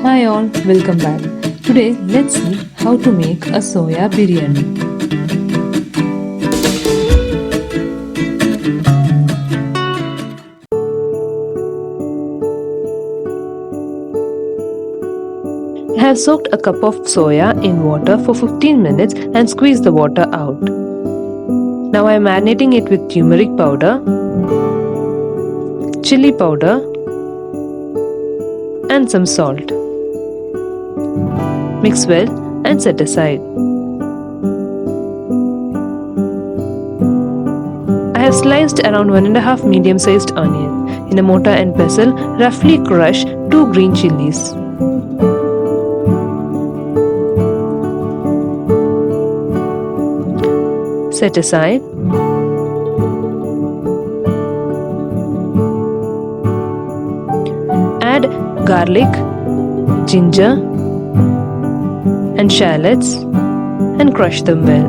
Hi all, welcome back. Today let's see how to make a soya biryani. I have soaked a cup of soya in water for 15 minutes and squeezed the water out. Now I am marinating it with turmeric powder, chilli powder and some salt. Mix well and set aside. I have sliced around 1.5 medium-sized onion. In a mortar and pestle, roughly crush 2 green chillies. Set aside. Add garlic, ginger and shallots and crush them well.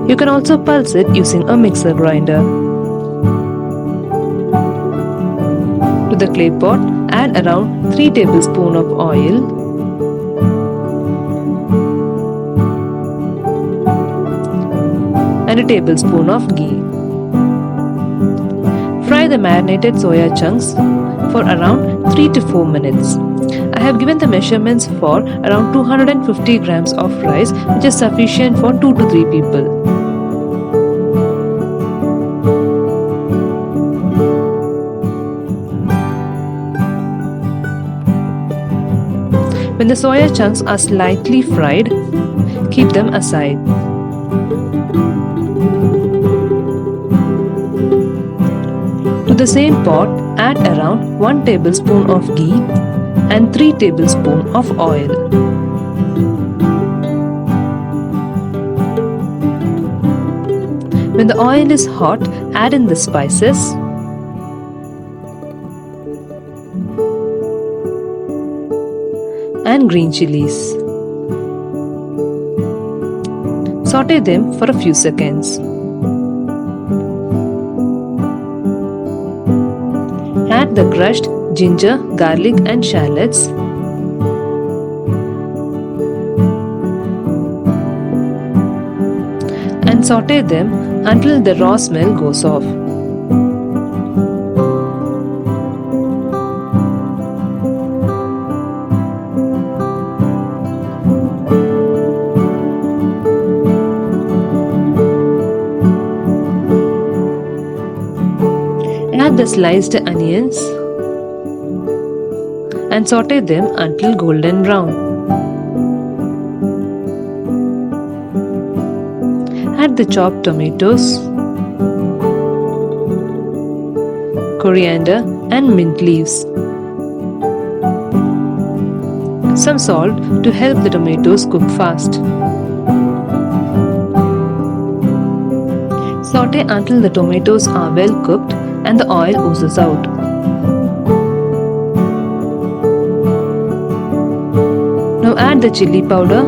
You can also pulse it using a mixer grinder. To the clay pot, add around 3 tablespoons of oil, and a tablespoon of ghee. Fry the marinated soya chunks for around 3 to 4 minutes. I have given the measurements for around 250 grams of rice, which is sufficient for 2 to 3 people. When the soya chunks are slightly fried, keep them aside. To the same pot, add around 1 tablespoon of ghee and 3 tablespoons of oil. When the oil is hot, add in the spices and green chilies. Saute them for a few seconds. Add the crushed ginger, garlic and shallots. And saute them until the raw smell goes off. Add the sliced onions and saute them until golden brown. Add the chopped tomatoes, coriander and mint leaves. Some salt to help the tomatoes cook fast. Saute until the tomatoes are well cooked and the oil oozes out. Now add the chilli powder,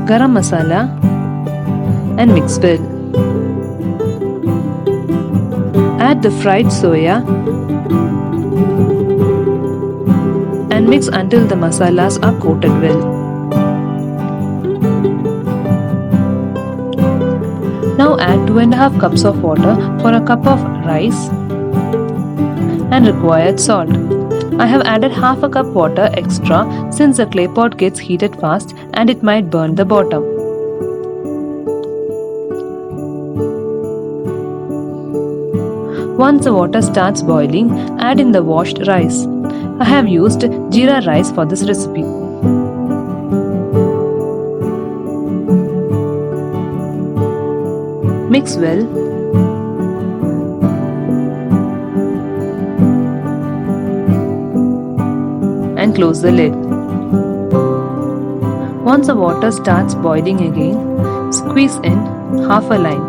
garam masala and mix well. Add the fried soya and mix until the masalas are coated well. Now add 2.5 cups of water for a cup of rice and required salt. I have added half a cup water extra since the clay pot gets heated fast and it might burn the bottom. Once the water starts boiling, add in the washed rice. I have used Jeera rice for this recipe. Mix well and close the lid. Once the water starts boiling again, squeeze in half a lime.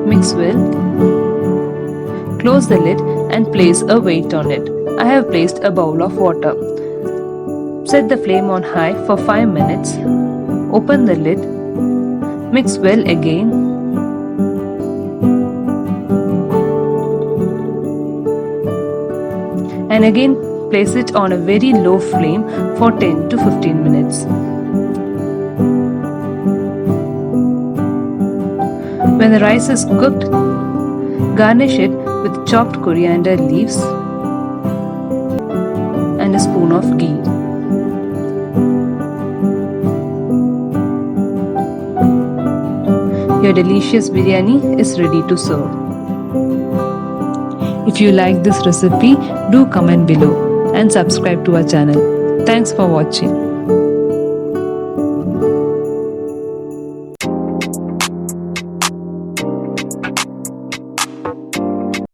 Mix well. Close the lid and place a weight on it. I have placed a bowl of water. Set the flame on high for 5 minutes. Open the lid. Mix well again and again place it on a very low flame for 10 to 15 minutes. When the rice is cooked, garnish it with chopped coriander leaves and a spoon of ghee. Your delicious biryani is ready to serve. If you like this recipe, do comment below and subscribe to our channel. Thanks for watching.